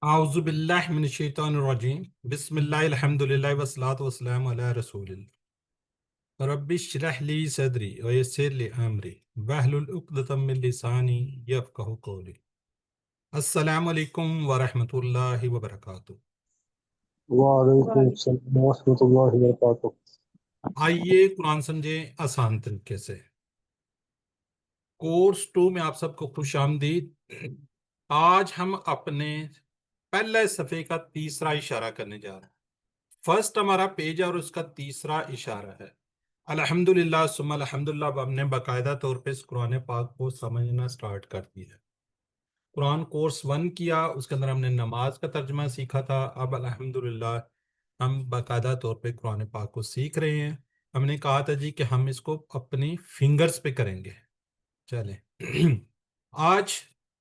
اعوذ باللہ من الشیطان الرجیم بسم اللہ الحمد للہ والصلاۃ والسلام علی رسول اللہ رب اشرح لی صدری ویسر لی امری واحلل عقدۃ من لسانی یفقہوا قولی۔ السلام علیکم ورحمۃ اللہ وبرکاتہ۔ وعلیکم السلام ورحمۃ اللہ وبرکاتہ۔ آئیے قرآن سمجھیں آسان طریقے سے۔ کورس 2 میں آپ سب کو خوش آمدید۔ آج ہم اپنے پہلے صفحے کا تیسرا اشارہ کرنے جا رہے ہیں۔ فرسٹ ہمارا پیج ہے اور اس کا تیسرا اشارہ ہے۔ الحمدللہ ثم الحمدللہ، اب ہم نے باقاعدہ طور پہ اس قرآن پاک کو سمجھنا سٹارٹ کر دیا ہے۔ قرآن کورس 1 کیا، اس کے اندر ہم نے نماز کا ترجمہ سیکھا تھا۔ اب الحمدللہ ہم باقاعدہ طور پہ قرآن پاک کو سیکھ رہے ہیں۔ ہم نے کہا تھا جی کہ ہم اس کو اپنی فنگرز پہ کریں گے۔ چلیں آج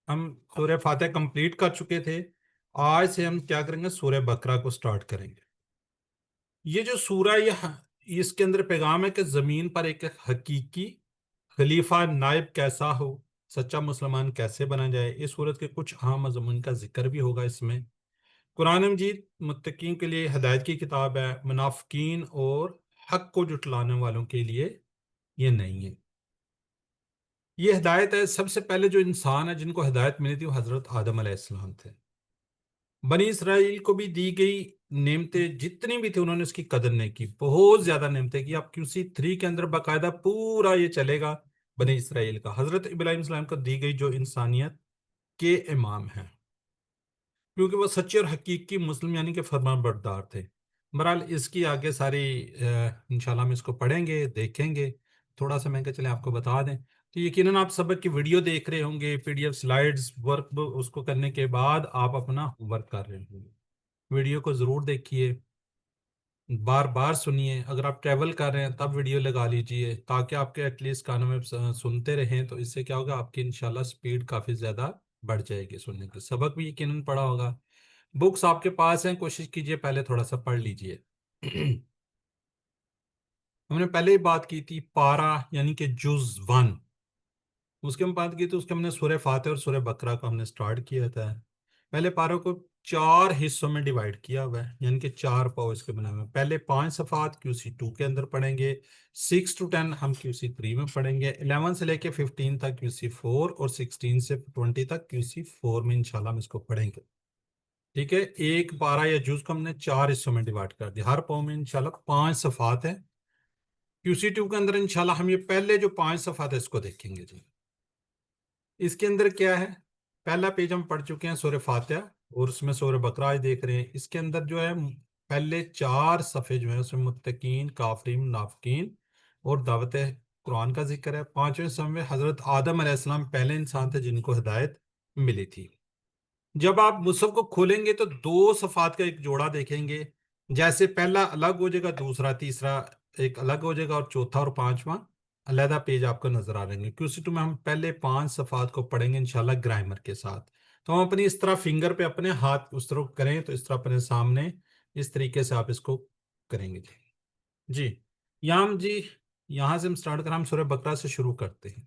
ہم سورہ فاتحہ کمپلیٹ کر چکے تھے۔ آج سے ہم کیا کریں گے، سورہ بقرہ کو سٹارٹ کریں گے۔ یہ جو سورہ اس کے اندر پیغام ہے کہ زمین پر ایک حقیقی خلیفہ نائب کیسا ہو، سچا مسلمان کیسے بنا جائے۔ اس صورت کے کچھ اہم مضمون کا ذکر بھی ہوگا اس میں۔ قرآن مجید متقین کے لیے ہدایت کی کتاب ہے، منافقین اور حق کو جھٹلانے والوں کے لیے یہ نہیں ہے۔ یہ ہدایت ہے، سب سے پہلے جو انسان ہے جن کو ہدایت ملی تھی وہ حضرت آدم علیہ السلام تھے۔ بنی اسرائیل کو بھی دی گئی نعمتیں جتنی بھی تھی انہوں نے اس کی قدر نہیں کی، بہت زیادہ نعمتیں کی۔ اب QC3 کے اندر باقاعدہ پورا یہ چلے گا بنی اسرائیل کا۔ حضرت ابراہیم السلام کو دی گئی جو انسانیت کے امام ہیں، کیونکہ وہ سچے اور حقیقی مسلم یعنی کہ فرمان بردار تھے۔ بہرحال اس کی آگے ساری انشاءاللہ ہم اس کو پڑھیں گے، دیکھیں گے۔ تھوڑا سا میں کہ چلیں آپ کو بتا دیں تو یقیناً آپ سبق کی ویڈیو دیکھ رہے ہوں گے، PDF سلائیڈز ورک اس کو کرنے کے بعد آپ اپنا ورک کر رہے ہوں گے۔ ویڈیو کو ضرور دیکھیے، بار بار سنیے۔ اگر آپ ٹریول کر رہے ہیں تب ویڈیو لگا لیجئے تاکہ آپ کے ایٹ لیسٹ کانوں میں سنتے رہیں، تو اس سے کیا ہوگا، آپ کی انشاءاللہ سپیڈ کافی زیادہ بڑھ جائے گی سننے کی۔ سبق بھی یقیناً پڑھا ہوگا، بکس آپ کے پاس ہیں، کوشش کیجئے پہلے تھوڑا سا پڑھ لیجئے۔ ہم نے پہلے ہی بات کی تھی پارہ یعنی کہ جز 1، اس کے ہم بات کی تو اس کے ہم نے سورہ فاتح اور سورہ بقرہ کو ہم نے سٹارٹ کیا تھا۔ پہلے پاروں کو 4 حصوں میں ڈیوائیڈ کیا ہوا ہے، یعنی کہ 4 پاؤ اس کے بنائے ہوئے ہیں۔ پہلے 5 صفحات QC2 کے اندر پڑھیں گے، 6 to 10 ہم QC3 میں پڑھیں گے، 11 سے لے کے 15 تک QC4 اور 16 سے 20 تک QC4 میں انشاءاللہ ہم اس کو پڑھیں گے۔ ٹھیک ہے، ایک پارہ یا جز کو ہم نے 4 حصوں میں ڈیوائیڈ کر دیا، ہر پاؤ میں انشاءاللہ 5 صفحات ہیں۔ QC2 کے اندر انشاءاللہ ہم یہ پہلے جو 5 صفحات ہیں اس کو دیکھیں گے جی۔ اس کے اندر کیا ہے، پہلا پیج ہم پڑھ چکے ہیں سورہ فاتحہ اور اس میں سورہ بقرہ آج دیکھ رہے ہیں۔ اس کے اندر جو ہے پہلے 4 صفحے جو ہیں اس میں متقین، کافرین، منافقین اور دعوت قرآن کا ذکر ہے۔ 5ویں صفحے میں حضرت آدم علیہ السلام پہلے انسان تھے جن کو ہدایت ملی تھی۔ جب آپ مصحف کو کھولیں گے تو 2 صفحات کا ایک جوڑا دیکھیں گے، جیسے پہلا الگ ہو جائے گا، دوسرا تیسرا ایک الگ ہو جائے گا، اور چوتھا اور 5واں علیحدہ پیج آپ کو نظر آ رہیں گے۔ QC2 میں ہم پہلے 5 صفحات کو پڑھیں گے انشاءاللہ گرامر کے ساتھ۔ تو ہم اپنی اس طرح فنگر پہ اپنے ہاتھ اس طرح کریں تو اس طرح اپنے سامنے اس طریقے سے آپ اس کو کریں گے جی۔ یہاں سے ہم سٹارٹ کریں، ہم سورہ بقرہ سے شروع کرتے ہیں۔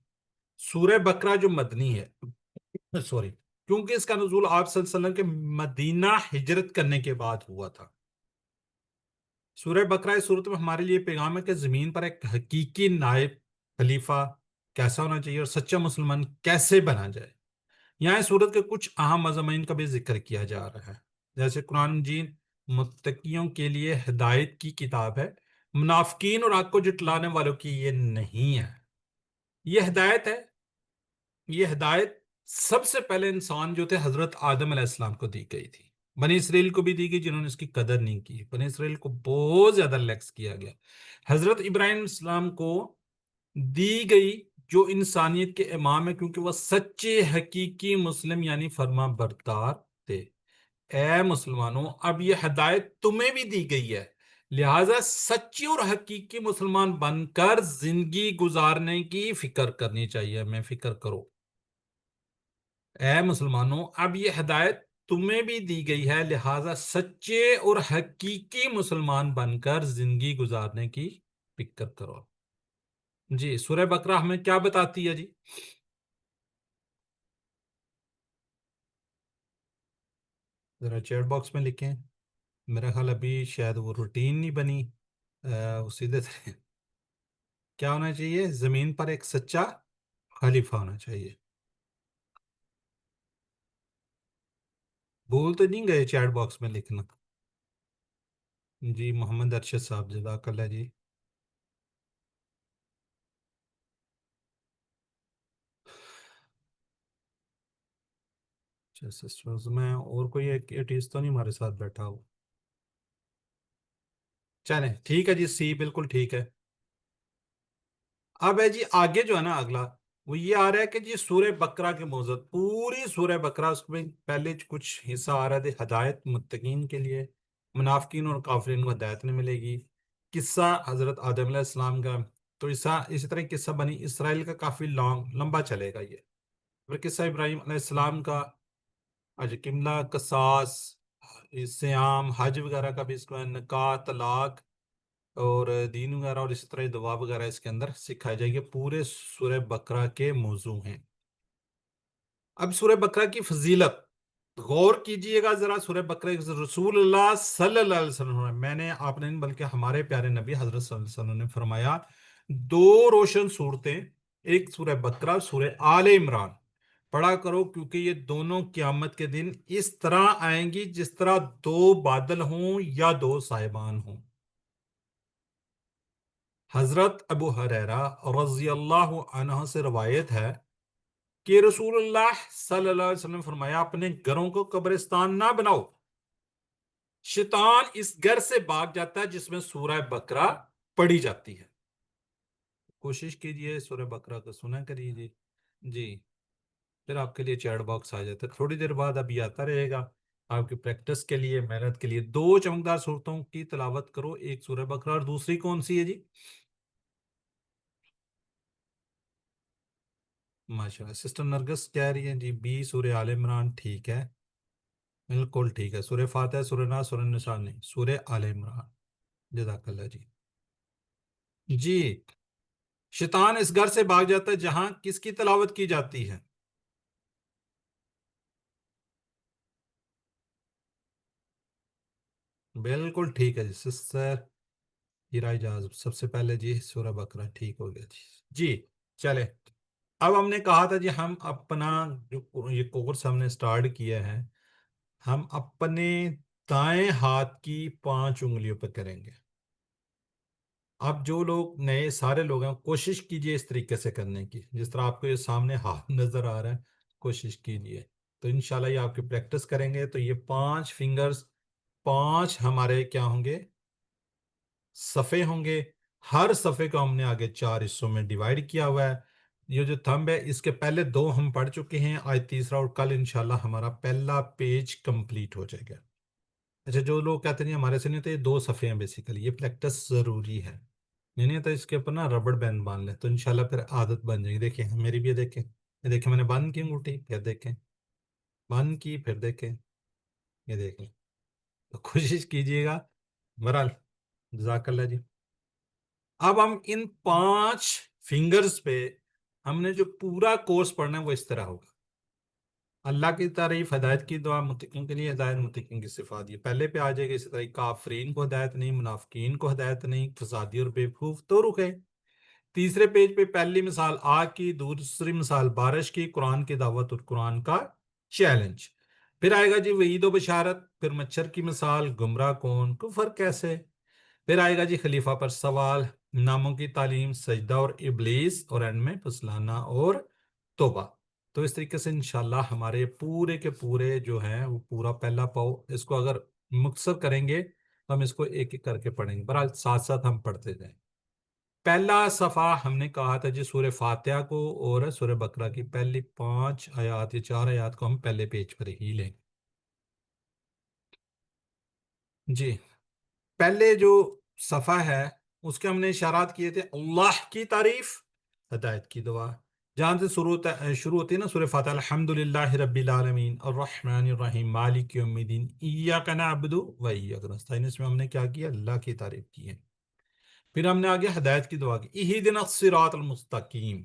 سورہ بقرہ جو مدنی ہے، سوری، کیونکہ اس کا نزول آپ صلی اللہ علیہ وسلم کے مدینہ ہجرت کرنے کے بعد ہوا تھا۔ سورہ بقرہ اس صورت میں ہمارے لیے پیغام ہے کہ زمین پر ایک حقیقی نائب خلیفہ کیسا ہونا چاہیے اور سچا مسلمان کیسے بنا جائے۔ یہاں اس صورت کے کچھ اہم مضامین کا بھی ذکر کیا جا رہا ہے، جیسے قرآن مجید متقیوں کے لیے ہدایت کی کتاب ہے، منافقین اور حق کو جھٹلانے والوں کی یہ نہیں ہے۔ یہ ہدایت ہے، یہ ہدایت سب سے پہلے انسان جو تھے حضرت آدم علیہ السلام کو دی گئی تھی۔ بنی اسرائیل کو بھی دی گئی جنہوں نے اس کی قدر نہیں کی، بنی اسرائیل کو بہت زیادہ لیکس کیا گیا۔ حضرت ابراہیم السلام کو دی گئی جو انسانیت کے امام ہے، کیونکہ وہ سچے حقیقی مسلم یعنی فرما بردار تھے۔ اے مسلمانوں، اب یہ ہدایت تمہیں بھی دی گئی ہے، لہٰذا سچی اور حقیقی مسلمان بن کر زندگی گزارنے کی فکر کرنی چاہیے، میں فکر کرو۔ اے مسلمانوں، اب یہ ہدایت تمہیں بھی دی گئی ہے، لہٰذا سچے اور حقیقی مسلمان بن کر زندگی گزارنے کی فکر کرو۔ جی، سورہ بقرہ ہمیں کیا بتاتی ہے جی؟ ذرا چیٹ باکس میں لکھیں. میرا خیال ابھی شاید وہ روٹین نہیں بنی. سیدھے سے کیا ہونا چاہیے؟ زمین پر ایک سچا خلیفہ ہونا چاہیے. بھول تو نہیں گئے چیٹ باکس میں لکھنا؟ جی محمد ارشد صاحب جزاک اللہ جی. اچھا سسٹرز میں اور کوئی ایک ایٹیسٹ تو نہیں ہمارے ساتھ بیٹھا ہو؟ چلیں ٹھیک ہے جی، سی بالکل ٹھیک ہے. اب ہے جی آگے جو ہے نا اگلا وہ یہ آ رہا ہے کہ جی سورہ بقرہ کے موضوع، پوری سورہ بقرہ، اس میں پہلے کچھ حصہ آ رہا تھا ہدایت متقین کے لیے، منافقین اور کافرین کو ہدایت نہیں ملے گی. قصہ حضرت آدم علیہ السلام کا، تو اسی طرح قصہ بنی اسرائیل کا کافی لمبا چلے گا یہ. پھر قصہ ابراہیم علیہ السلام کا، قملہ، قصاص، سیام، حج وغیرہ کا بھی اس کو نکاح، طلاق اور دین وغیرہ، اور اسی طرح دعا وغیرہ اس کے اندر سکھائی جائے گی. پورے سورہ بقرہ کے موضوع ہیں. اب سورہ بقرہ کی فضیلت غور کیجئے گا ذرا. سورہ بقرہ رسول اللہ صلی اللہ علیہ وسلم، میں نے آپ نے بلکہ ہمارے پیارے نبی حضرت صلی اللہ علیہ وسلم نے فرمایا، دو روشن صورتیں، ایک سورہ بقرہ، سورہ آل عمران پڑھا کرو، کیونکہ یہ دونوں قیامت کے دن اس طرح آئیں گی جس طرح دو بادل ہوں یا دو سائبان ہوں. حضرت ابو ہریرہ رضی اللہ عنہ سے روایت ہے کہ رسول اللہ صلی اللہ علیہ وسلم نے فرمایا، اپنے گھروں کو قبرستان نہ بناؤ، شیطان اس گھر سے بھاگ جاتا ہے جس میں سورہ بقرہ پڑھی جاتی ہے. کوشش کیجئے سورہ بقرہ کو سنا کریے جی. پھر آپ کے لیے چیٹ باکس آ جاتا ہے تھوڑی دیر بعد، ابھی آتا رہے گا آپ کی پریکٹس کے لیے، محنت کے لیے. دو چمکدار صورتوں کی تلاوت کرو، ایک سورہ بقرہ اور دوسری کون سی ہے جی؟ ماشاء اللہ. سسٹر نرگس کہہ رہی ہیں جی بی سورہ آل عمران. ٹھیک ہے بالکل ٹھیک ہے. سورہ فاتحہ، سورہ ناس، سورہ نساء نہیں، سورہ آل عمران. جزاک اللہ جی. جی شیطان اس گھر سے بھاگ جاتا ہے جہاں کس کی تلاوت کی جاتی ہے؟ بالکل ٹھیک ہے جی سسٹر ہیرا اجاز، سب سے پہلے جی سورہ بقرہ. ٹھیک ہو گیا جی. جی چلے. اب ہم نے کہا تھا جی ہم اپنا جو یہ کورس ہم نے سٹارٹ کیا ہے، ہم اپنے دائیں ہاتھ کی 5 انگلیوں پہ کریں گے. اب جو لوگ نئے سارے لوگ ہیں کوشش کیجئے اس طریقے سے کرنے کی جس طرح آپ کو یہ سامنے ہاتھ نظر آ رہا ہے. کوشش کیجئے تو انشاءاللہ یہ آپ کی پریکٹس کریں گے تو یہ 5 فنگرز، 5 ہمارے کیا ہوں گے؟ صفحے ہوں گے. ہر صفحے کو ہم نے آگے 4 حصوں میں ڈیوائیڈ کیا ہوا ہے. یہ جو تھمب ہے اس کے پہلے 2 ہم پڑھ چکے ہیں، آج تیسرا، اور کل انشاءاللہ ہمارا پہلا پیج کمپلیٹ ہو جائے گا. اچھا جو لوگ کہتے ہیں ہمارے سے نہیں تو یہ 2 صفحے ہیں بیسیکلی، یہ پریکٹس ضروری ہے. نہیں تو اس کے اوپر نا ربڑ بینڈ باندھ لیں تو انشاءاللہ پھر عادت بن جائے گی. دیکھیں میری بھی دیکھیں، یہ دیکھیں میں نے بند کی انگوٹھی، پھر دیکھیں بند کی، پھر دیکھیں، یہ دیکھیں. تو کوشش کیجئے گا. بہرحال جزاک اللہ جی. اب ہم ان 5 فنگرز پہ ہم نے جو پورا کورس پڑھنا ہے وہ اس طرح ہوگا. اللہ کی تعریف، ہدایت کی دعا، متقین کے لیے ہدایت، متقین کی صفات، یہ پہلے پہ آ جائے گا. اسی طرح کافرین کو ہدایت نہیں، منافقین کو ہدایت نہیں، فسادی اور بیوقوف تو رکے. تیسرے پیج پہ پہلی مثال آگ کی، دوسری مثال بارش کی، قرآن کی دعوت اور قرآن کا چیلنج. پھر آئے گا جی وعید و بشارت، پھر مچھر کی مثال، گمراہ کون، کفر کیسے. پھر آئے گا جی خلیفہ پر سوال، ناموں کی تعلیم، سجدہ اور ابلیس، اور اینڈ میں پھسلانا اور توبہ. تو اس طریقے سے انشاءاللہ ہمارے پورے کے پورے جو ہیں وہ پورا پہلا پاؤ، اس کو اگر مختصر کریں گے تو ہم اس کو ایک ایک کر کے پڑھیں گے. برحال ساتھ ساتھ ہم پڑھتے جائیں. پہلا صفحہ ہم نے کہا تھا جی سورہ فاتحہ کو اور سورہ بقرہ کی پہلی 5 آیات یا 4 آیات کو ہم پہلے پیج پر ہی لیں. جی پہلے جو صفحہ ہے اس کے ہم نے اشارات کیے تھے، اللہ کی تعریف، ہدایت کی دعا. جہاں سے شروع ہوتی ہے نا سورہ فاتحہ، الحمدللہ رب العالمین الرحمن الرحیم مالک یوم الدین ایاک نعبد و ایاک نستعین. اس میں ہم نے کیا کیا؟ اللہ کی تعریف کی ہے. پھر ہم نے آگے ہدایت کی دعا کی، اہدنا الصراط المستقیم.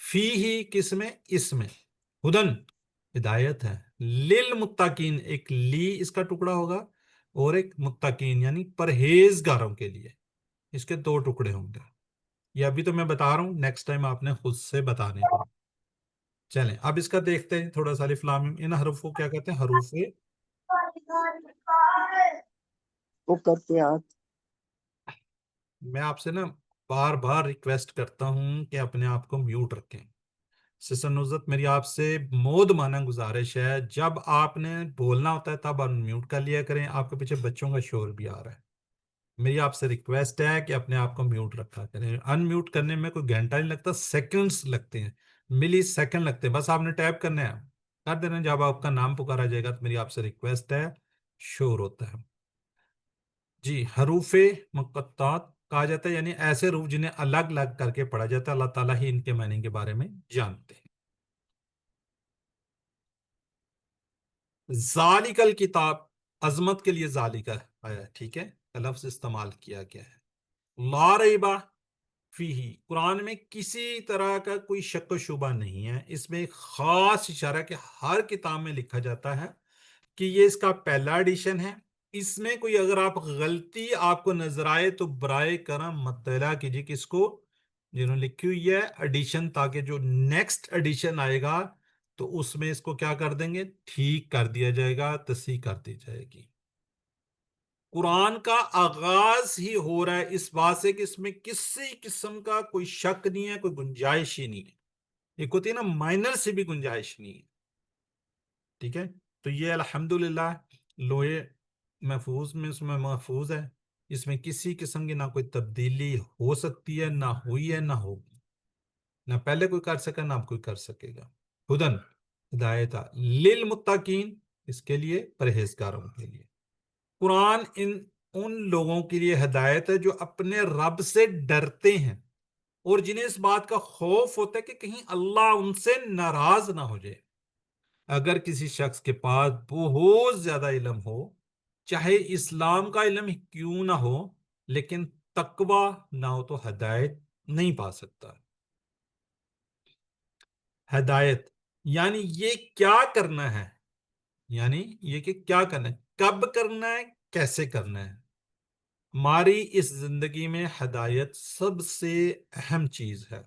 فی ہی کس میں؟ اس میں. ہدن ہدایت ہے. للمتقین ایک لی اس کا ٹکڑا ہوگا اور ایک متقین یعنی پرہیزگاروں کے لیے. اس کے دو ٹکڑے ہوں گے. یہ ابھی تو میں بتا رہا ہوں، نیکسٹ ٹائم آپ نے خود سے بتانے ہیں. چلیں اب اس کا دیکھتے ہیں تھوڑا سا. الف لام میم ان حروف کو کیا کہتے ہیں؟ حروف مقطعات. میں آپ سے نا بار بار ریکویسٹ کرتا ہوں کہ اپنے آپ کو میوٹ رکھیں. سسٹر نصرت میری آپ سے مود مانا گزارش ہے، جب آپ نے بولنا ہوتا ہے تب ان میوٹ کر لیا کریں. آپ کے پیچھے بچوں کا شور بھی آ رہا ہے. میری آپ سے ریکویسٹ ہے کہ اپنے آپ کو میوٹ رکھا کریں. ان میوٹ کرنے میں کوئی گھنٹہ نہیں لگتا، سیکنڈز لگتے ہیں، ملی سیکنڈ لگتے ہیں. بس آپ نے ٹیپ کرنا ہے، کر دینا. جب آپ کا نام پکارا جائے گا تو میری آپ سے ریکویسٹ ہے، شور ہوتا ہے. جی حروف مقطعات کہا جاتا ہے یعنی ایسے حروف جنہیں الگ الگ کر کے پڑھا جاتا ہے. اللہ تعالیٰ ہی ان کے معنی کے بارے میں جانتے ہیں. ذالکل کتاب، عظمت کے لیے ذالکہ آیا، ٹھیک ہے، کا لفظ استعمال کیا گیا ہے. لا ریبہ فیہی، قرآن میں کسی طرح کا کوئی شک و شبہ نہیں ہے. اس میں ایک خاص اشارہ کہ ہر کتاب میں لکھا جاتا ہے کہ یہ اس کا پہلا ایڈیشن ہے. اس میں کوئی اگر آپ غلطی آپ کو نظر آئے تو برائے کرم مطلع کیجیے کس کو؟ جنہوں نے لکھی ہوئی ہے ایڈیشن، تاکہ جو نیکسٹ ایڈیشن آئے گا تو اس میں اس کو کیا کر دیں گے؟ ٹھیک کر دیا جائے گا، تصحیح کر دی جائے گی. قرآن کا آغاز ہی ہو رہا ہے اس بات سے کہ اس میں کسی قسم کا کوئی شک نہیں ہے، کوئی گنجائش ہی نہیں ہے. ایک ہوتی ہے نا مائنر سے بھی گنجائش نہیں ہے. ٹھیک ہے، تو یہ الحمدللہ لوہے محفوظ میں اس میں محفوظ ہے. اس میں کسی قسم کی نہ کوئی تبدیلی ہو سکتی ہے، نہ ہوئی ہے، نہ ہوگی. نہ پہلے کوئی کر سکا نہ اب کوئی کر سکے گا. ہدن ہدایت، للمتقین اس کے لیے پرہیزگاروں کے لیے. قرآن ان لوگوں کے لیے ہدایت ہے جو اپنے رب سے ڈرتے ہیں اور جنہیں اس بات کا خوف ہوتا ہے کہ کہیں اللہ ان سے ناراض نہ ہو جائے. اگر کسی شخص کے پاس بہت زیادہ علم ہو، چاہے اسلام کا علم کیوں نہ ہو، لیکن تقوی نہ ہو تو ہدایت نہیں پا سکتا. ہدایت یعنی یہ کیا کرنا ہے، یعنی یہ کہ کیا کرنا ہے، کب کرنا ہے، کیسے کرنا ہے. ہماری اس زندگی میں ہدایت سب سے اہم چیز ہے.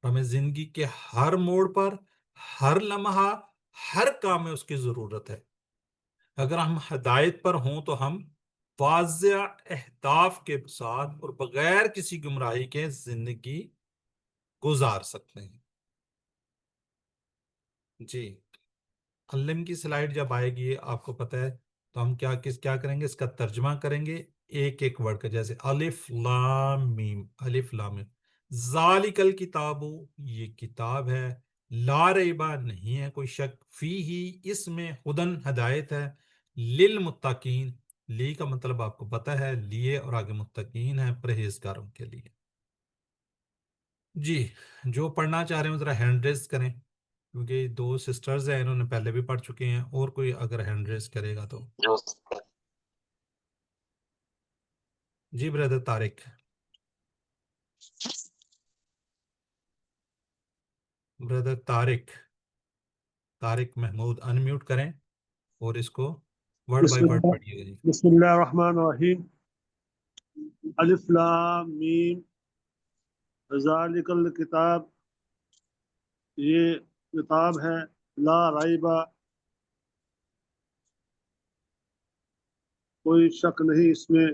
ہمیں زندگی کے ہر موڑ پر، ہر لمحہ، ہر کام میں اس کی ضرورت ہے. اگر ہم ہدایت پر ہوں تو ہم واضح اہداف کے ساتھ اور بغیر کسی گمراہی کے زندگی گزار سکتے ہیں. جی علم کی سلائیڈ جب آئے گی آپ کو پتہ ہے تو ہم کیا کریں گے، اس کا ترجمہ کریں گے ایک ایک ورڈ کا. جیسے الف لام میم، الف لام میم. ذالک الکتاب، یہ کتاب ہے. لا ریبہ نہیں ہے کوئی شک، فی ہی اس میں، ہدن ہدایت ہے. للمتقین، لی کا مطلب آپ کو پتہ ہے، لیے اور آگے متقین ہے پرہیزگاروں کے لیے. جی جو پڑھنا چاہ رہے ہیں ذرا ہینڈ ریز کریں، کیونکہ دو سسٹرز ہیں انہوں نے پہلے بھی پڑھ چکے ہیں. اور کوئی اگر ہینڈ ریز کرے گا تو جی brother Tariq. Brother Tariq Mahmood unmute کریں اور اس کو ورڈ بائی ورڈ پڑھیے گا. جی بسم اللہ الرحمن الرحیم. الف لام میم ذالک الکتاب، یہ کتاب ہے. لا ریبہ، کوئی شک نہیں اس میں.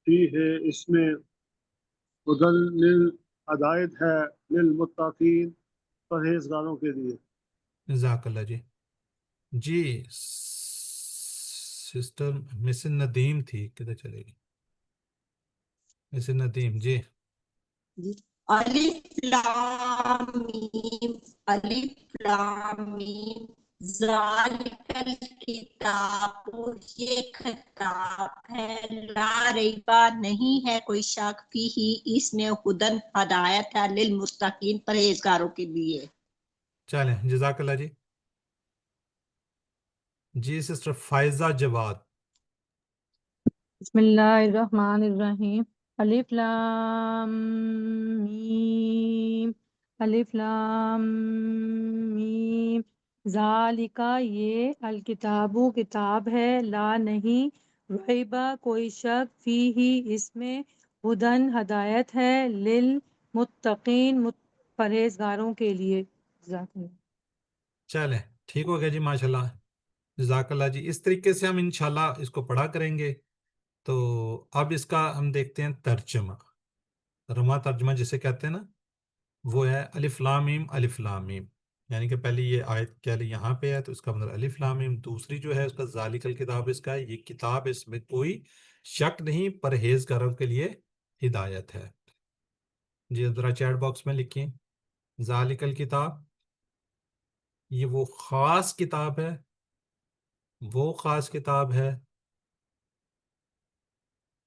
فی ہے اس میں، ہدن ہدایت ہے، للمتقین پرہیزگاروں کے لیے. جزاک اللہ. جی سسٹر مس ندیم تھی، کدھر چلے گی مس ندیم؟ جی الف لام میم، الف لام میم، ذالک الکتاب، یہ کتاب ہے. لا ریبہ نہیں ہے کوئی شک، فیہ اس میں، ہدن ہدایت ہے، للمتقین پرہیزگاروں کے لیے. چلیں جزاک اللہ. جی سسٹر فائزہ جواد. بسم اللہ الرحمن الرحیم. الف لام میم، الف لام میم ذالکا یہ الکتابو کتاب ہے لا نہیں ریبا کوئی شک فی ہی اس میں ہدن ہدایت ہے للمتقین پرہیزگاروں کے لیے جزاک اللہ۔ چلیں ٹھیک ہو گیا جی، ماشاءاللہ، جزاک اللہ جی۔ اس طریقے سے ہم انشاءاللہ اس کو پڑھا کریں گے۔ تو اب اس کا ہم دیکھتے ہیں ترجمہ، رواں ترجمہ جسے کہتے ہیں نا، وہ ہے الف لام میم الف لام میم، یعنی کہ پہلی یہ آیت کیا یہاں پہ ہے تو اس کا مطلب الف لام میم، دوسری جو ہے اس کا ذالک الکتاب، اس کا یہ کتاب، اس میں کوئی شک نہیں، پرہیزگاروں کے لیے ہدایت ہے۔ جی ذرا چیٹ باکس میں لکھیں ذالک الکتاب، یہ وہ خاص کتاب ہے، وہ خاص کتاب ہے،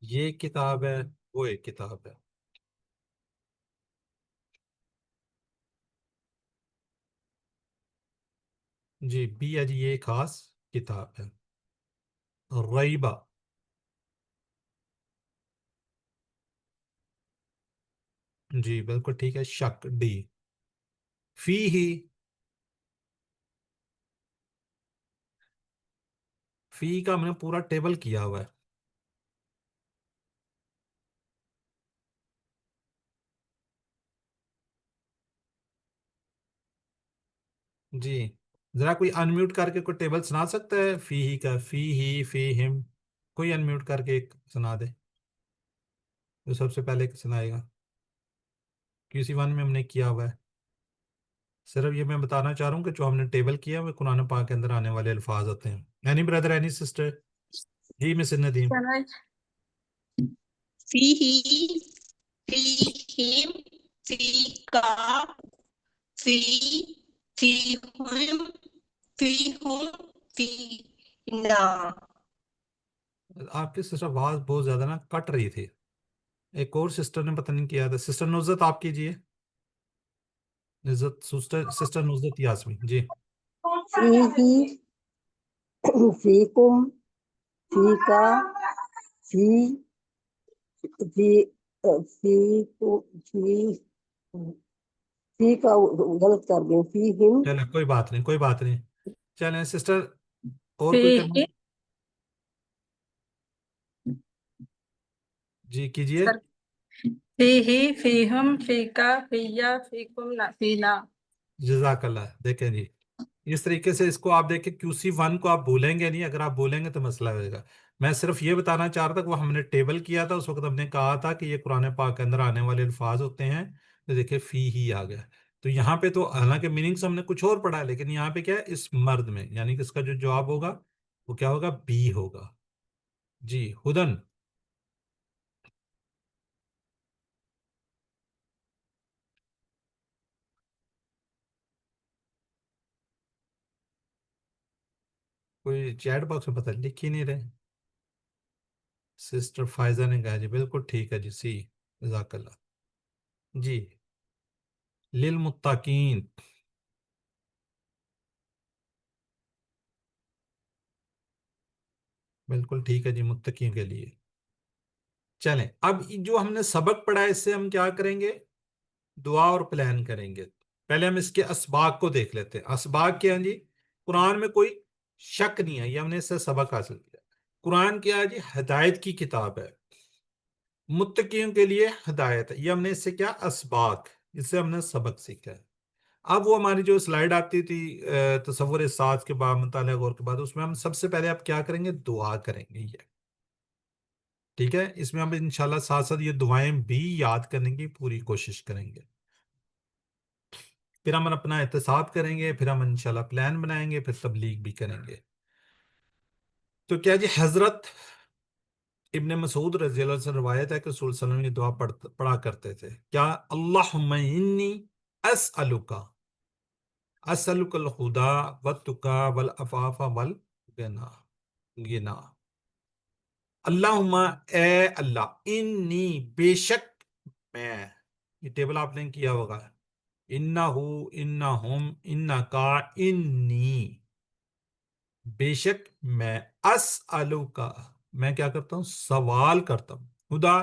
یہ کتاب ہے، وہ ایک کتاب ہے۔ جی بی ہے جی، یہ خاص کتاب ہے۔ ریبہ، جی بالکل ٹھیک ہے، شک ڈی۔ فی ہی، فی کا ہم نے پورا ٹیبل کیا ہوا ہے۔ جی ذرا کوئی انمیوٹ کر کے کوئی ٹیبل سنا سکتا ہے فی ہی کا، فی ہی، فی ہم، کوئی انمیوٹ کر کے ایک سنا دے، جو سب سے پہلے سنائے گا۔ کسی ون میں ہم نے کیا ہوا ہے، صرف یہ میں بتانا چاہ رہا ہوں کہ جو ہم نے ٹیبل کیا ہے وہ قرآن پاک کے اندر آنے والے الفاظ ہوتے ہیں۔ Any brother, any sister? جی مس ندیم۔ فيه فيهم فيك في فيهم فيهم فينا۔ آپ کی سسٹر آواز بہت زیادہ نا کٹ رہی تھی، ایک اور سسٹر نے پتہ نہیں کیا تھا۔ سسٹر نزت آپ کیجئے، نزت سسٹر نزت یاسمین جی۔ فیہ فیکم فیکا فی فی فی کا غلط کر دیں، فی ہم چلیں کوئی بات نہیں، کوئی بات نہیں، چلیں سسٹر اور کوئی کرنا؟ جی کیجئے۔ فیہ فیہم فیکا فیا فیکم فینا۔ جزاک اللہ۔ دیکھیں جی اس طریقے سے اس کو آپ دیکھیں، QC 1 کو آپ بھولیں گے نہیں، اگر آپ بھولیں گے تو مسئلہ ہوئے گا۔ میں صرف یہ بتانا چاہ رہا تھا کہ وہ ہم نے ٹیبل کیا تھا، اس وقت ہم نے کہا تھا کہ یہ قرآن پاک کے اندر آنے والے الفاظ ہوتے ہیں، تو دیکھیں فی ہی آ گیا۔ تو یہاں پہ تو حالانکہ میننگس ہم نے کچھ اور پڑھا ہے، لیکن یہاں پہ کیا ہے، اس مرد میں، یعنی کہ اس کا جو جواب ہوگا وہ کیا ہوگا، بی ہوگا۔ جی ہدن، کوئی چیٹ باکس میں پتہ لکھ ہی نہیں رہے۔ سسٹر فائزہ نے کہا جی بالکل ٹھیک ہے جی، سی، جزاک اللہ جی۔ للمتقین، بالکل ٹھیک ہے جی، متقین کے لیے۔ چلیں اب جو ہم نے سبق پڑھا ہے اس سے ہم کیا کریں گے، دعا اور پلان کریں گے۔ پہلے ہم اس کے اسباق کو دیکھ لیتے ہیں۔ اسباق کیا ہیں جی؟ قرآن میں کوئی شک نہیں ہے، یہ ہم نے اس سے سبق حاصل کیا۔ قرآن کیا ہے جی؟ ہدایت کی کتاب ہے، متقیوں کے لیے ہدایت ہے، یہ ہم نے اس سے کیا، اسباق، اس سے ہم نے سبق سیکھا ہے۔ اب وہ ہماری جو سلائیڈ آتی تھی تصور ساتھ کے بعد، مطالعہ غور کے بعد، اس میں ہم سب سے پہلے اب کیا کریں گے، دعا کریں گے، یہ ٹھیک ہے۔ اس میں ہم انشاءاللہ ساتھ ساتھ یہ دعائیں بھی یاد کرنے کی پوری کوشش کریں گے، پھر ہم اپنا احتساب کریں گے، پھر ہم انشاءاللہ پلان بنائیں گے، پھر تبلیغ بھی کریں گے۔ تو کیا جی، حضرت ابن مسعود رضی اللہ عنہ سے روایت ہے کہ رسول صلی اللہ علیہ وسلم یہ دعا پڑھا کرتے تھے، کیا، اللہم انی اسألک الہدی والتقی والعفاف والغنی۔ اللہم، اے اللہ، انی، بے شک میں، یہ ٹیبل آپ نے کیا ہوگا، انہو، انہم، انکا، انی، بے شک میں، اسألوکا، میں کیا کرتا ہوں، سوال کرتا ہوں، ہدا،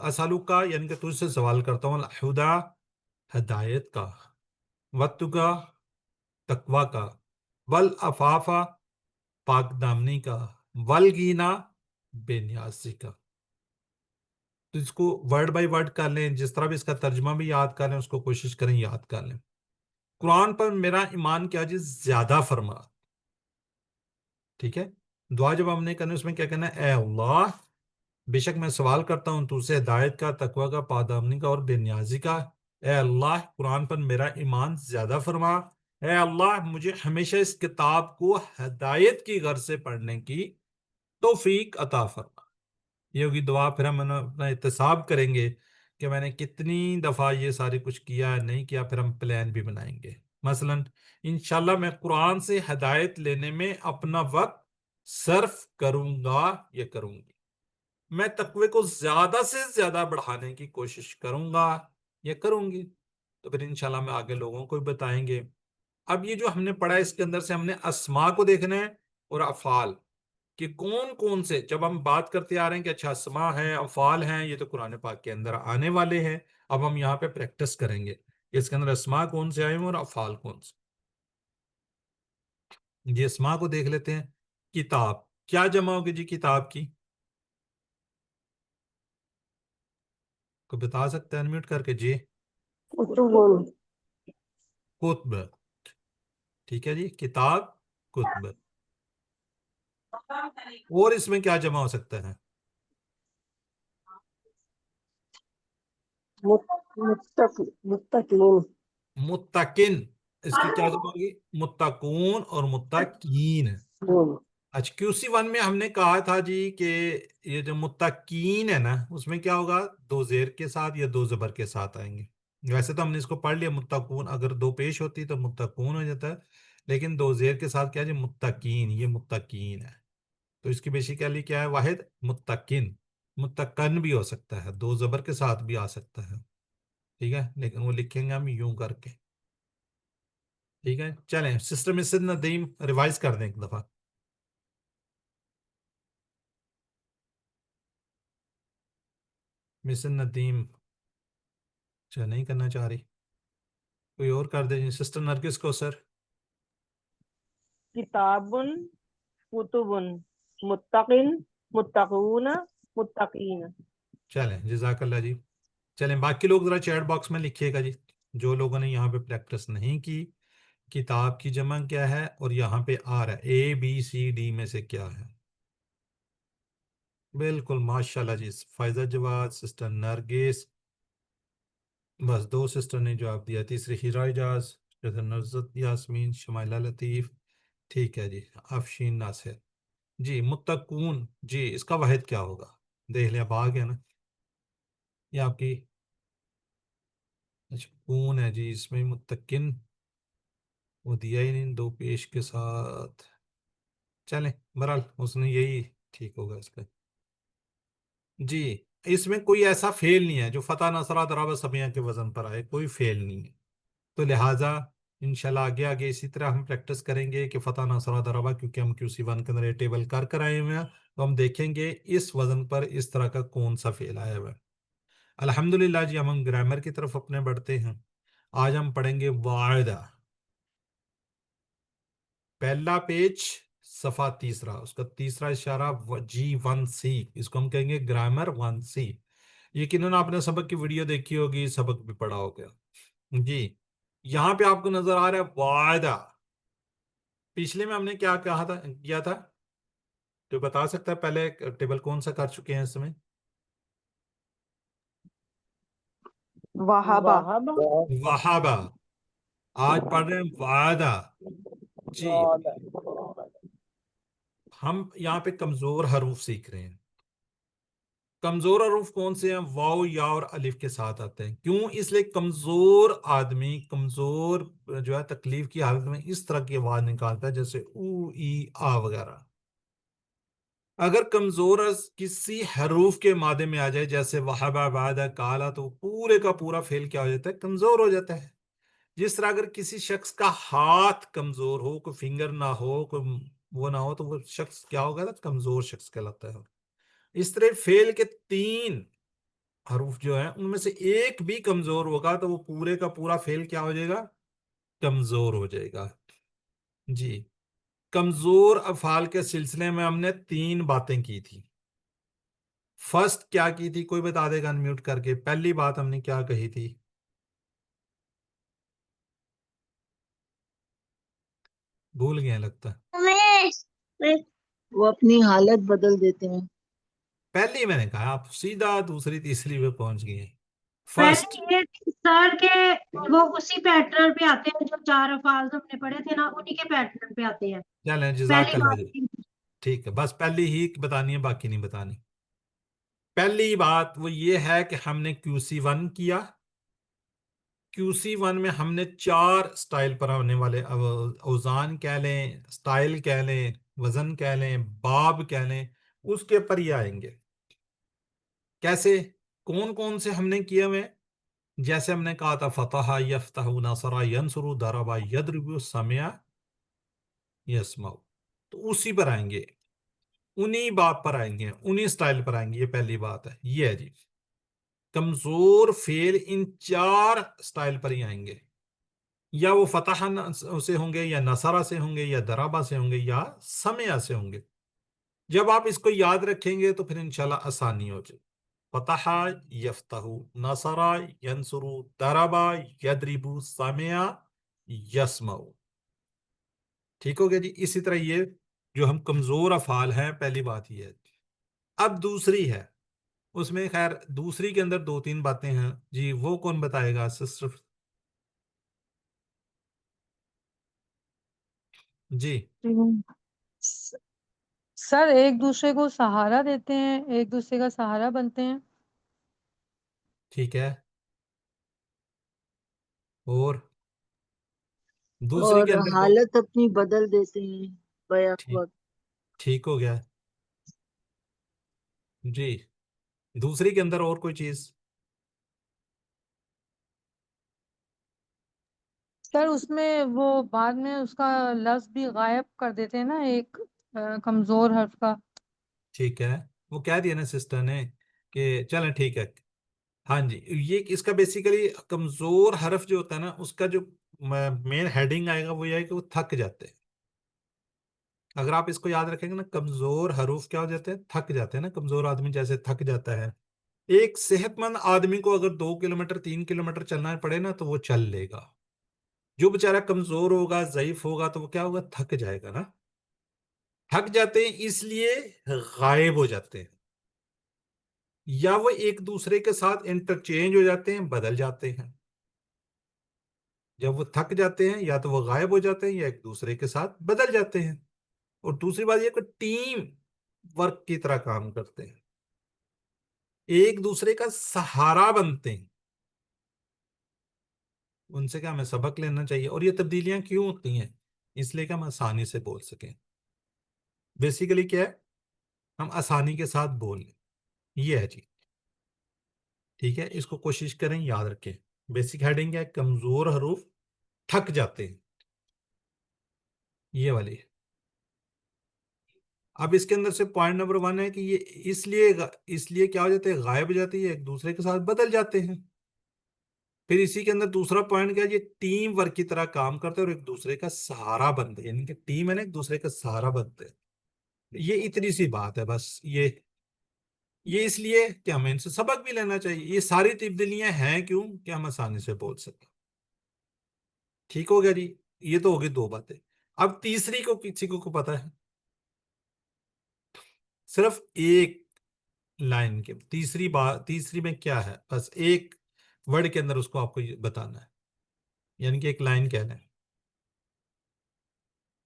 اسألوکا یعنی کہ تجھ سے سوال کرتا ہوں، الہدا، ہدایت کا، وتقا تقوی کا، والعفافا پاک دامنی کا، والغینا بے نیازی کا. تو اس کو ورڈ بائی ورڈ کر لیں، جس طرح بھی اس کا ترجمہ بھی یاد کر لیں، اس کو کوشش کریں یاد کر لیں. قرآن پر میرا ایمان کیا جی زیادہ فرما. ٹھیک ہے، دعا جب ہم نے کرنا اس میں کیا کہنا ہے؟ اے اللہ بے شک میں سوال کرتا ہوں تو سے ہدایت کا، تقوی کا، پادامنی کا اور بے نیازی کا. اے اللہ قرآن پر میرا ایمان زیادہ فرما. اے اللہ مجھے ہمیشہ اس کتاب کو ہدایت کی غرض سے پڑھنے کی توفیق عطا فرما. یہ ہوگی دعا. پھر ہم اپنا احتساب کریں گے کہ میں نے کتنی دفعہ یہ سارے کچھ کیا نہیں کیا، پھر ہم پلان بھی بنائیں گے. مثلا انشاءاللہ میں قرآن سے ہدایت لینے میں اپنا وقت صرف کروں گا یا کروں گی. میں تقوی کو زیادہ سے زیادہ بڑھانے کی کوشش کروں گا یا کروں گی. تو پھر انشاءاللہ میں آگے لوگوں کو بھی بتائیں گے. اب یہ جو ہم نے پڑھا ہے اس کے اندر سے ہم نے اسماء کو دیکھنا ہے اور افعال کہ کون کون سے، جب ہم بات کرتے آ رہے ہیں کہ اچھا اسماء ہیں، افعال ہیں، یہ تو قرآن پاک کے اندر آنے والے ہیں. اب ہم یہاں پہ پریکٹس کریں گے کہ اس کے اندر اسماء کون سے آئے ہیں اور افعال کون سے. یہ اسماء کو دیکھ لیتے ہیں. کتاب کیا جمع ہوگی جی کتاب کی؟ کو بتا سکتے ہیں انمیوٹ کر کے؟ جی کتب، کتب. ٹھیک ہے جی، کتاب کتب. اور اس میں کیا جمع ہو سکتا ہے؟ متقین، متقن. اس کی کیا جمع ہوگی؟ متقون اور متقین. اچھا QC1 میں ہم نے کہا تھا جی کہ یہ جو متقین ہے نا اس میں کیا ہوگا؟ دو زیر کے ساتھ یا دو زبر کے ساتھ آئیں گے. ویسے تو ہم نے اس کو پڑھ لیا متقون، اگر دو پیش ہوتی تو متقون ہو جاتا ہے، لیکن دو زیر کے ساتھ کیا جی متقین. یہ متقین ہے تو اس کی بیسیکلی کیا ہے؟ واحد متقن. متقن بھی ہو سکتا ہے، دو زبر کے ساتھ بھی آ سکتا ہے. ٹھیک ہے، لیکن وہ لکھیں گے ہم یوں کر کے. ٹھیک ہے، چلیں سسٹر مسز ندیم ریوائز کر دیں ایک دفعہ. مسز ندیم اچھا نہیں کرنا چاہ رہی، کوئی اور کر دیں. سسٹر نرگس کو سر. کتابن کتبن متقن متقون متقین. چلیں جزاک اللہ جی. چلیں باقی لوگ ذرا چیٹ باکس میں لکھیے گا جی، جو لوگوں نے یہاں پہ پریکٹس نہیں کی. کتاب کی جمع کیا ہے اور یہاں پہ آ رہا ہے ABCD میں سے کیا ہے. بالکل ماشاءاللہ جی. فائزہ جواد، سسٹر نرگس، بس دو سسٹر نے جواب دیا. تیسری ہیرا اجاز، نزت یاسمین، شمائلہ لطیف. ٹھیک ہے جی. افشین ناصر جی. متقون جی اس کا واحد کیا ہوگا؟ دیکھ لیا باغ ہے نا یہ آپ کی. اچھا کون ہے جی اس میں؟ متقن وہ دیا ہی نہیں دو پیش کے ساتھ. چلیں بہرحال اس نے یہی ٹھیک ہوگا اس کا. جی اس میں کوئی ایسا فعل نہیں ہے جو فتح نصرہ ضرب سمیہ کے وزن پر آئے، کوئی فعل نہیں ہے. تو لہٰذا انشاءاللہ آگے آگے اسی طرح ہم پریکٹس کریں گے کہ فتح نصرہ ضربہ، کیونکہ ہم QC1 کے اندر یہ ٹیبل کر آئے ہوئے ہیں تو ہم دیکھیں گے اس وزن پر اس طرح کا کون سا فعل آیا ہوا ہے. الحمدللہ جی ہم گرامر کی طرف اپنے بڑھتے ہیں. آج ہم پڑھیں گے وعدہ. پہلا پیج صفحہ تیسرا، اس کا تیسرا اشارہ G1C، اس کو ہم کہیں گے گرامر 1C. یقیناً آپ نے سبق کی ویڈیو دیکھی ہوگی، سبق بھی پڑھا ہوگا. جی یہاں پہ آپ کو نظر آ رہا ہے وعدہ. پچھلے میں ہم نے کیا کیا تھا؟ تو بتا سکتا ہے پہلے ٹیبل کون سا کر چکے ہیں اس میں؟ وہابا، وہابہ. آج پڑھ رہے ہیں وعدہ. جی ہم یہاں پہ کمزور حروف سیکھ رہے ہیں. کمزور حروف کون سے ہیں؟ واو، یا اور الف کے ساتھ آتے ہیں. کیوں؟ اس لیے کمزور آدمی کمزور جو ہے تکلیف کی حالت میں اس طرح کی آواز نکالتا ہے جیسے او ای آ وغیرہ. اگر کمزور کسی حروف کے مادے میں آ جائے جیسے وہابا، وعدہ، کالا، تو پورے کا پورا فعل کیا ہو جاتا ہے؟ کمزور ہو جاتا ہے. جس طرح اگر کسی شخص کا ہاتھ کمزور ہو، کوئی فنگر نہ ہو، کوئی وہ نہ ہو، تو وہ شخص کیا ہوگا؟ کمزور شخص کہلاتا ہے. اس طرح فعل کے تین حروف جو ہیں ان میں سے ایک بھی کمزور ہوگا تو وہ پورے کا پورا فعل کیا ہو جائے گا؟ کمزور ہو جائے گا. جی کمزور افعال کے سلسلے میں ہم نے 3 باتیں کی تھی. فرسٹ کیا کی تھی؟ کوئی بتا دے گا انمیوٹ کر کے. پہلی بات ہم نے کیا کہی تھی؟ بھول گئے لگتا ہے. وہ اپنی حالت بدل دیتے ہیں. پہلی میں نے کہا، آپ سیدھا دوسری تیسری پہ پہنچ گئے. فرسٹ پہلے یہ سر کے وہ اسی پیٹرن پہ آتے ہیں جو 4 الفاظ ہم نے پڑھے تھے نا، انہی کے پیٹرن پہ آتے ہیں. چلیں جزاک پہلی اللہ. بات ٹھیک ہے، بس پہلی ہی بتانی ہے، باقی نہیں بتانی. پہلی بات وہ یہ ہے کہ ہم نے QC1 کیا. QC1 میں ہم نے 4 سٹائل پر آنے والے اوزان کہہ لیں، سٹائل کہہ لیں، وزن کہہ لیں، باب کہہ لیں، اس کے پر ہی آئیں گے. کیسے؟ کون کون سے ہم نے کیے ہوئے؟ جیسے ہم نے کہا تھا فتح، یفتح، نصر، ینصر، ضرب، یضرب، سمع، یسمع. تو اسی پر آئیں گے، انہی باب پر آئیں گے، انہی سٹائل پر آئیں گے. یہ پہلی بات ہے. یہ ہے جی کمزور فعل ان 4 سٹائل پر ہی آئیں گے. یا وہ فتح سے ہوں گے، یا نصرہ سے ہوں گے، یا ضربہ سے ہوں گے، یا سمع سے ہوں گے. جب آپ اس کو یاد رکھیں گے تو پھر انشاءاللہ آسانی ہو جائے. فتح، یفتح، نصر، ینصر، ضرب، یضرب، سمع، یسمع. ٹھیک ہو گیا جی. اسی طرح یہ جو ہم کمزور افعال ہیں، پہلی بات یہ ہے. اب دوسری ہے، اس میں خیر دوسری کے اندر 2-3 باتیں ہیں جی. وہ کون بتائے گا؟ سسٹر جی. سر ایک دوسرے کو سہارا دیتے ہیں، ایک دوسرے کا سہارا بنتے ہیں. ٹھیک ہے. اور دوسری اور کے اندر حالت اپنی بدل دیتے ہیں بیک ٹھیک وقت. ٹھیک ہو گیا جی. دوسری کے اندر اور کوئی چیز؟ سر اس میں وہ بعد میں اس کا لفظ بھی غائب کر دیتے ہیں نا، ایک کمزور حرف کا. ٹھیک ہے، وہ کہہ دیا نا سسٹر نے کہ چلیں ٹھیک ہے. ہاں جی، یہ اس کا بیسیکلی کمزور حرف جو ہوتا ہے نا، اس کا جو مین ہیڈنگ آئے گا وہ یہ ہے کہ وہ تھک جاتے ہیں. اگر آپ اس کو یاد رکھیں گے نا، کمزور حروف کیا ہو جاتے ہیں؟ تھک جاتے ہیں نا. کمزور آدمی جیسے تھک جاتا ہے. ایک صحت مند آدمی کو اگر 2 کلومیٹر 3 کلومیٹر چلنا پڑے نا تو وہ چل لے گا. جو بیچارہ کمزور ہوگا، ضعیف ہوگا، تو وہ کیا ہوگا؟ تھک جائے گا نا. تھک جاتے ہیں اس لیے غائب ہو جاتے ہیں، یا وہ ایک دوسرے کے ساتھ انٹرچینج ہو جاتے ہیں، بدل جاتے ہیں. جب وہ تھک جاتے ہیں یا تو وہ غائب ہو جاتے ہیں یا ایک دوسرے کے ساتھ بدل جاتے ہیں. اور دوسری بات یہ کہ ٹیم ورک کی طرح کام کرتے ہیں، ایک دوسرے کا سہارا بنتے ہیں. ان سے کیا ہمیں سبق لینا چاہیے. اور یہ تبدیلیاں کیوں ہوتی ہیں؟ اس لیے کہ ہم آسانی سے بول سکیں. بیسیکلی کیا ہے؟ ہم آسانی کے ساتھ بول لیں. یہ ہے جی. ٹھیک ہے، اس کو کوشش کریں یاد رکھیں. بیسک ہیڈنگ ہے کمزور حروف تھک جاتے ہیں، یہ والی ہے. اب اس کے اندر سے پوائنٹ نمبر 1 ہے کہ یہ اس لیے کیا ہو جاتے ہیں؟ غائب ہو جاتی ہے، ایک دوسرے کے ساتھ بدل جاتے ہیں. پھر اسی کے اندر دوسرا پوائنٹ کیا ہے؟ یہ ٹیم ورک کی طرح کام کرتے ہیں اور ایک دوسرے کا سہارا بنتے ہیں. یعنی کہ ٹیم ہے نا، ایک دوسرے کا سہارا بنتے ہیں. یہ اتنی سی بات ہے بس. یہ اس لیے کہ ہمیں ان سے سبق بھی لینا چاہیے. یہ ساری تبدیلیاں ہیں کیوں؟ کہ ہم آسانی سے بول سکیں. ٹھیک ہو گیا جی. یہ تو ہوگی 2 باتیں. اب تیسری کو کسی کو پتا ہے؟ صرف ایک لائن کے تیسری میں کیا ہے؟ بس ایک ورڈ کے اندر اس کو آپ کو بتانا ہے، یعنی کہ ایک لائن کہنا ہے.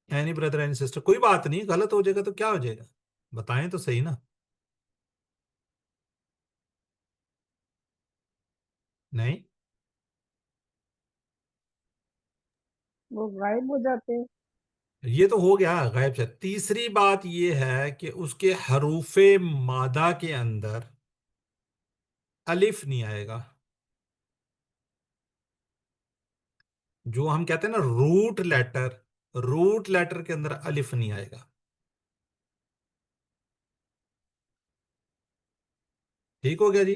اینی بردر اینی سسٹر، کوئی بات نہیں، غلط ہو جائے گا تو کیا ہو جائے گا؟ بتائیں تو صحیح نا. نہیں وہ غائب ہو جاتے ہیں. یہ تو ہو گیا غائب سے. تیسری بات یہ ہے کہ اس کے حروف مادہ کے اندر الف نہیں آئے گا. جو ہم کہتے ہیں نا روٹ لیٹر کے اندر الف نہیں آئے گا. ٹھیک ہو گیا جی.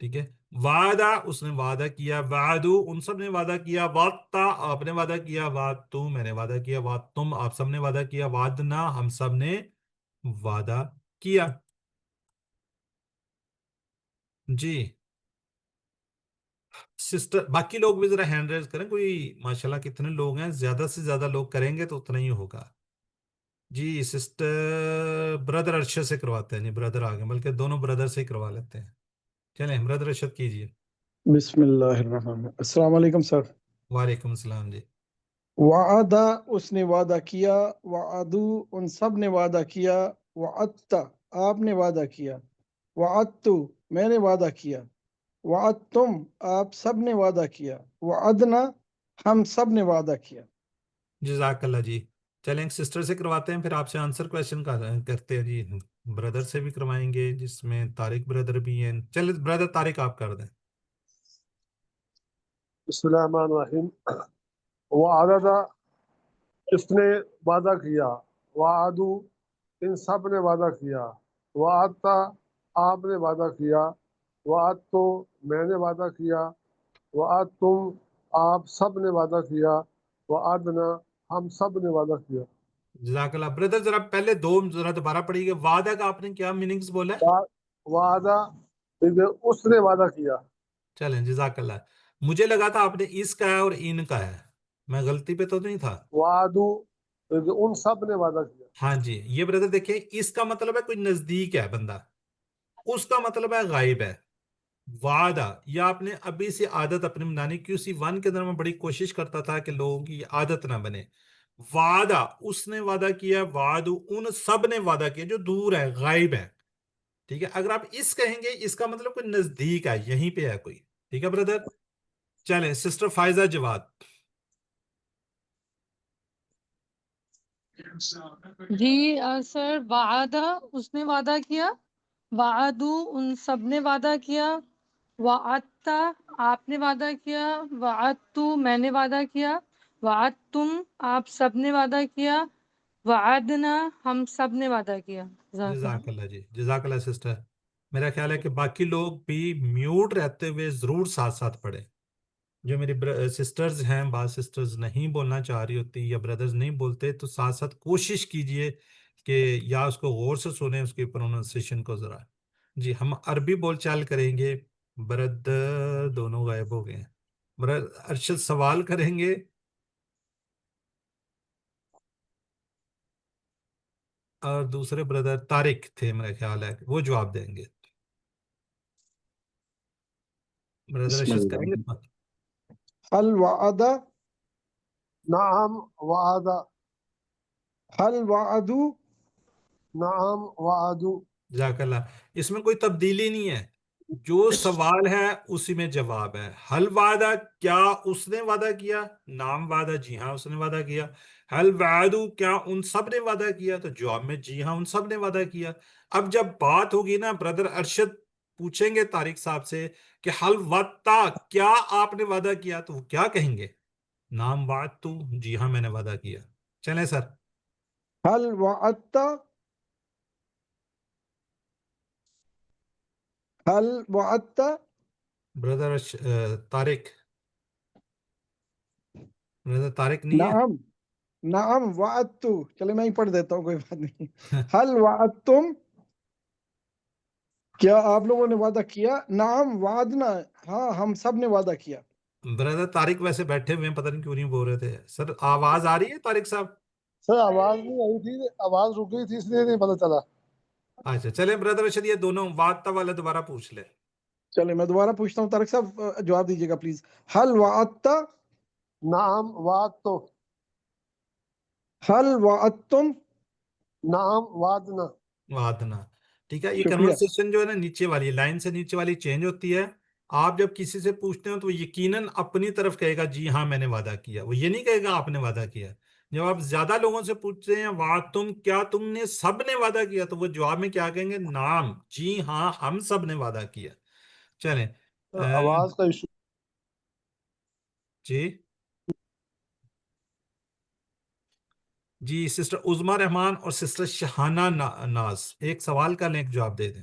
ٹھیک ہے. وعدہ اس نے وعدہ کیا، وعدو ان سب نے وعدہ کیا، وعدتا آپ نے وعدہ کیا، وعدتو میں نے وعدہ کیا، وعدتم آپ سب نے وعدہ کیا، وعدنا ہم سب نے وعدہ کیا. جی سسٹر باقی لوگ بھی ذرا ہینڈ ریز کریں، کوئی ماشاءاللہ کتنے لوگ ہیں، زیادہ سے زیادہ لوگ کریں گے تو اتنا ہی ہوگا. جی سسٹر بردر ارشد سے کرواتے ہیں، نہیں بردر آگے بلکہ دونوں بردر سے ہی کروا لیتے ہیں. چلیں بردر ارشد کیجئے. بسم اللہ الرحمن الرحیم. السلام علیکم سر. وعلیکم السلام. جی وعدہ اس نے وعدہ کیا، وعدو ان سب نے وعدہ کیا، وعدتا آپ نے وعدہ کیا، وعدتو میں نے وعدہ کیا، وعدتم آپ سب نے وعدہ کیا، وعدنا ہم سب نے وعدہ کیا. جزاک اللہ. جی چلیں ایک سسٹر سے کرواتے ہیں، پھر آپ سے آنسر کویشچن کرتے ہیں. جی بردر سے بھی کروائیں گے جس میں طارق بردر بھی ہیں. چلیں بردر طارق آپ کر دیں. بسم اللہ الرحمن الرحیم. وعدہ اس نے وعدہ کیا، وعدو ان سب نے وعدہ کیا، وعدتا آپ نے وعدہ کیا، وعدتو میں نے وعدہ کیا، وعدتم آپ سب نے وعدہ کیا، وعدنا ہم سب نے وعدہ کیا. جزاک اللہ. بردر ذرا پہلے دو ذرا دوبارہ پڑھیے گا. وعدہ کا آپ نے کیا میننگز بولا ہے؟ وعدہ اس نے وعدہ کیا. چلیں جزاک اللہ. مجھے لگا تھا آپ نے اس کا ہے اور ان کا ہے، میں غلطی پہ تو نہیں تھا؟ وعدو ان سب نے وعدہ کیا. ہاں جی یہ بردر دیکھیں، اس کا مطلب ہے کوئی نزدیک ہے بندہ، اس کا مطلب ہے غائب ہے. وعدہ یا آپ نے ابھی سے عادت اپنی بنانی کی، اسی ون کے اندر میں بڑی کوشش کرتا تھا کہ لوگوں کی عادت نہ بنے. وعدہ اس نے وعدہ کیا، وعدو ان سب نے وعدہ کیا جو دور ہے غائب ہے. ٹھیک ہے، اگر آپ اس کہیں گے اس کا مطلب کوئی نزدیک ہے، یہیں پہ ہے کوئی. ٹھیک ہے بردر. چلیں سسٹر فائزہ جواد. جی سر وعدہ اس نے وعدہ کیا، وعدو ان سب نے وعدہ کیا، وعدتا آپ نے وعدہ کیا، وعدتو میں نے وعدہ کیا، وعدتم آپ سب نے وعدہ کیا، وعدنا ہم سب نے وعدہ کیا. جزاک اللہ. جزاک اللہ. جی جزاک اللہ سسٹر. میرا خیال ہے کہ باقی لوگ بھی میوٹ رہتے ہوئے ضرور ساتھ ساتھ پڑھیں. جو میری سسٹرز ہیں، بعض سسٹرز نہیں بولنا چاہ رہی ہوتی یا بردرز نہیں بولتے، تو ساتھ ساتھ کوشش کیجئے کہ یا اس کو غور سے سنیں اس کی پروننسیشن کو ذرا. جی ہم عربی بول چال کریں گے. بردر دونوں غائب ہو گئے ہیں. بردر ارشد سوال کریں گے. اور دوسرے بردر طارق تھے میرا خیال ہے، وہ جواب دیں گے. بردر بسم ارشد کریں گے. اللہ. حل وعدہ نعم وعدہ، حل وعدو نعم وعدو. جزاک اللہ. اس میں کوئی تبدیلی نہیں ہے، جو سوال ہے اسی میں جواب ہے. حل وعدہ کیا اس نے وعدہ کیا؟ نام وعدہ جی ہاں اس نے وعدہ کیا. حل وعدو کیا ان سب نے وعدہ کیا؟ تو جواب میں جی ہاں ان سب نے وعدہ کیا. اب جب بات ہوگی نا، بردر ارشد پوچھیں گے طارق صاحب سے کہ حل وعدتا کیا آپ نے وعدہ کیا، تو وہ کیا کہیں گے؟ نام وعدتو جی ہاں میں نے وعدہ کیا. چلیں سر. حل وعدتا حل وعدتا بردر طارق، بردر طارق نہیں ہے. نعم نعم وعدتو. چلے میں ہی پڑھ دیتا ہوں، کوئی بات نہیں. حل وعدتم کیا آپ لوگوں نے وعدہ کیا؟ نعم وعدنا ہاں ہم سب نے وعدہ کیا. بردر طارق ویسے بیٹھے ہوئے ہیں، پتہ نہیں کیوں نہیں بول رہے تھے. سر آواز آ رہی ہے طارق صاحب؟ سر آواز نہیں آئی تھی، آواز رک گئی تھی اس لیے نہیں پتہ چلا. اچھا چلیں بردر ارشد یہ دونوں وعدتا والا دوبارہ پوچھ لیں. چلے میں دوبارہ پوچھتا ہوں، طارق صاحب جواب دیجیے گا پلیز. حل وعدتا نعم وعدتو، حل وعدتم. نعم وعدنا. وعدنا. ٹھیک ہے، یہ شکریہ. کنورسیشن جو ہے نا نیچے والی لائن سے نیچے والی چینج ہوتی ہے. آپ جب کسی سے پوچھتے ہو تو وہ یقیناً اپنی طرف کہے گا جی ہاں میں نے وعدہ کیا، وہ یہ نہیں کہے گا آپ نے وعدہ کیا. جب آپ زیادہ لوگوں سے پوچھتے ہیں وعدتم کیا تم نے سب نے وعدہ کیا، تو وہ جواب میں کیا کہیں گے؟ نعم جی ہاں ہم سب نے وعدہ کیا. چلیں آواز کا ایشو. جی جی سسٹر عظما رحمان اور سسٹر شہانہ ناز ایک سوال کا لیں ایک جواب دے دیں.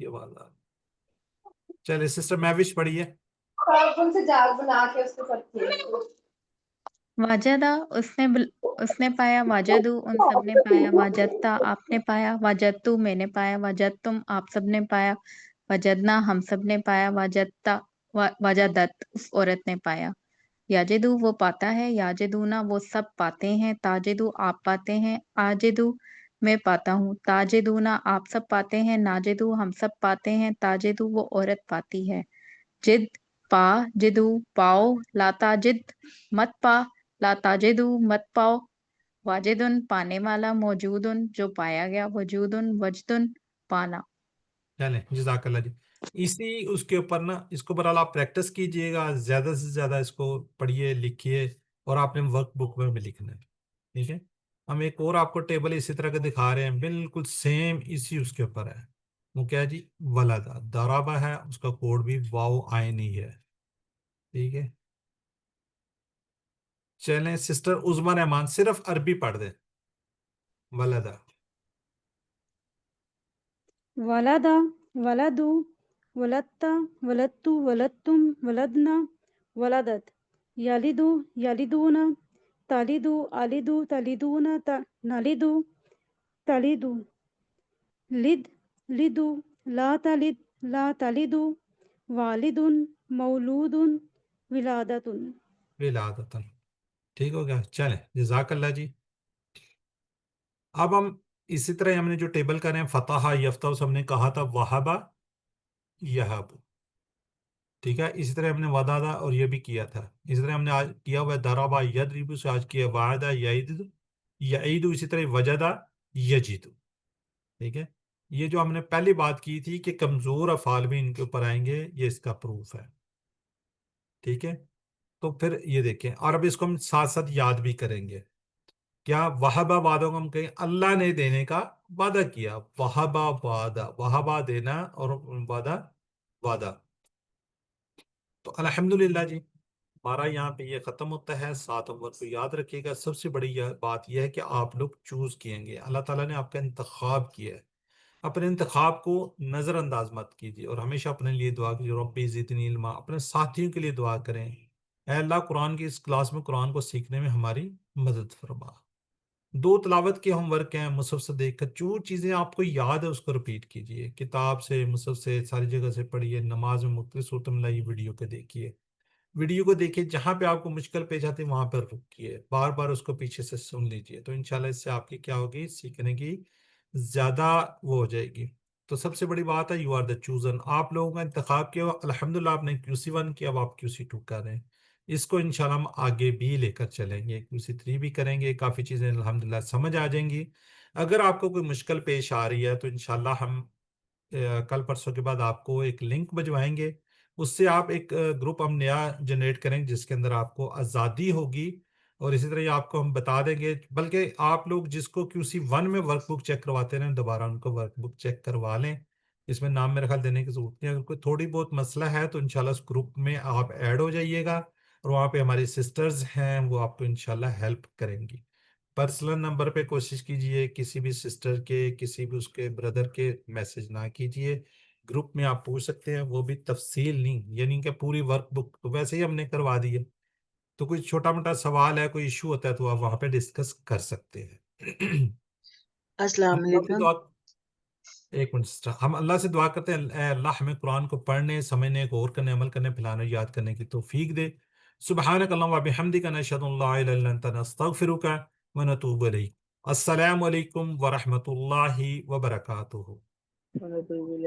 یہ والا. چلے سسٹر محوش پڑھیے. ان سے جال بنا کے اس کے ساتھ واجدہ اس نے پایا، واجدو ان سب نے پایا، واجدتا آپ نے پایا، واجدتو میں نے پایا، واجدتم آپ سب نے پایا، وجدنا ہم سب نے پایا، واجدتا واجدت اس عورت نے پایا. یاجدو وہ پاتا ہے، یاجدونا وہ سب پاتے ہیں، تاجدو آپ پاتے ہیں، آجدو میں پاتا ہوں، تاجدونا آپ سب پاتے ہیں، ناجدو ہم سب پاتے ہیں، تاجدو وہ عورت پاتی ہے. جد پا جدو پاؤ، لا تاجد مت پا، لا تاجدو مت پاؤ. واجدن پانے والا، موجودن جو پایا گیا، وجودن وجدن پانا. چلیں جزاک اللہ جی. اسی اس کے اوپر نا اس کو برحال آپ پریکٹس کیجئے گا، زیادہ سے زیادہ اس کو پڑھیے لکھیے، اور آپ نے ورک بک میں بھی لکھنا ہے. ٹھیک ہے. ہم ایک اور آپ کو ٹیبل اسی طرح کا دکھا رہے ہیں، بالکل سیم اسی اس کے اوپر ہے. وہ کیا جی؟ ولدا دارابا ہے، اس کا کوڈ بھی واو آئینی ہے. ٹھیک ہے. چلیں سسٹر عظما رحمان صرف عربی پڑھ دیں. ولدا ولدا ولدو ولدتا ولدتو ولدتم ولدنا ولدت. یلدو یلدونا تلدو الدو تلدونا نلدو تلدو. لد لدو لا تلد لا تلدو. والد مولود ولادتن. ولادتن. ٹھیک ہو گیا. چلیں جزاک اللہ جی. اب ہم اسی طرح ہم نے جو ٹیبل کر رہے ہیں فتح یفتح، ہم نے کہا تھا وہبا یہب. ٹھیک ہے. اسی طرح ہم نے ودادا اور یہ بھی کیا تھا. اسی طرح ہم نے آج کیا ہوا ہے درابا یدربو سے آج کیا وعدہ یعید یعید. اسی طرح وجدہ یجید. ٹھیک ہے. یہ جو ہم نے پہلی بات کی تھی کہ کمزور افعال بھی ان کے اوپر آئیں گے، یہ اس کا پروف ہے. ٹھیک ہے. تو پھر یہ دیکھیں، اور اب اس کو ہم ساتھ ساتھ یاد بھی کریں گے. کیا وہبا وعدہ کو ہم کہیں اللہ نے دینے کا وعدہ کیا، وہبا وعدہ، وہبا دینا اور وعدہ وعدہ. تو الحمدللہ جی ہمارا یہاں پہ یہ ختم ہوتا ہے. 7 نمبر کو یاد رکھیے گا. سب سے بڑی بات یہ ہے کہ آپ لوگ چوز کیے گے، اللہ تعالیٰ نے آپ کا انتخاب کیا ہے. اپنے انتخاب کو نظر انداز مت کیجیے، اور ہمیشہ اپنے لیے دعا کیجیے ربی زدنی علما. اپنے ساتھیوں کے لیے دعا کریں، اے اللہ قرآن کی اس کلاس میں قرآن کو سیکھنے میں ہماری مدد فرما. 2 تلاوت کے ہوم ورک ہیں، مصحف سے دیکھ کر جو چیزیں آپ کو یاد ہے اس کو رپیٹ کیجیے، کتاب سے، مصحف سے، ساری جگہ سے پڑھیے. نماز میں مختلف صورتوں میں لائیے ویڈیو کو دیکھیے. ویڈیو کو دیکھیے، جہاں پہ آپ کو مشکل پیش آتی ہے وہاں پر رکیے، بار بار اس کو پیچھے سے سن لیجیے. تو انشاءاللہ اس سے آپ کی کیا ہوگی، سیکھنے کی زیادہ وہ ہو جائے گی. تو سب سے بڑی بات ہے یو آر دا چوزن. آپ لوگوں کا انتخاب کیا، الحمدللہ آپ نے QC1 کیا، اب آپ QC2 کر رہے ہیں. اس کو انشاءاللہ ہم آگے بھی لے کر چلیں گے، QC3 بھی کریں گے. کافی چیزیں الحمدللہ سمجھ آ جائیں گی. اگر آپ کو کوئی مشکل پیش آ رہی ہے تو انشاءاللہ ہم کل پرسوں کے بعد آپ کو ایک لنک بھجوائیں گے. اس سے آپ ایک گروپ ہم نیا جنریٹ کریں گے جس کے اندر آپ کو آزادی ہوگی، اور اسی طرح آپ کو ہم بتا دیں گے. بلکہ آپ لوگ جس کو QC1 میں ورک بک چیک کرواتے ہیں دوبارہ ان کو ورک بک چیک کروا لیں. اس میں نام میرے خیال دینے کی ضرورت نہیں. اگر کوئی تھوڑی بہت مسئلہ ہے تو انشاءاللہ اس گروپ میں آپ ایڈ ہو جائیے گا، اور وہاں پہ ہماری سسٹرز ہیں وہ آپ کو انشاءاللہ ہیلپ کریں گی. پرسنل نمبر پہ کوشش کیجئے کسی بھی سسٹر کے، کسی بھی اس کے بردر کے میسج نہ کیجئے. گروپ میں آپ پوچھ سکتے ہیں، وہ بھی تفصیل نہیں، یعنی کہ پوری ورک بک تو ویسے ہی ہم نے کروا دی ہے. تو کوئی چھوٹا موٹا سوال ہے، کوئی ایشو ہوتا ہے تو آپ وہاں پہ ڈسکس کر سکتے ہیں. السلام اللہ سے علیکم. دعا ایک منٹ سسٹر، ہم اللہ سے دعا کرتے ہیں اے اللہ ہمیں قرآن کو پڑھنے، سمجھنے، غور کرنے، عمل کرنے، پھیلانے، یاد کرنے کی توفیق دے. سبحانک اللہم و بحمدک نشہد ان لا الہ الا انت نستغفرک و نتوب الیک. السلام علیکم ورحمۃ اللہ وبرکاتہ.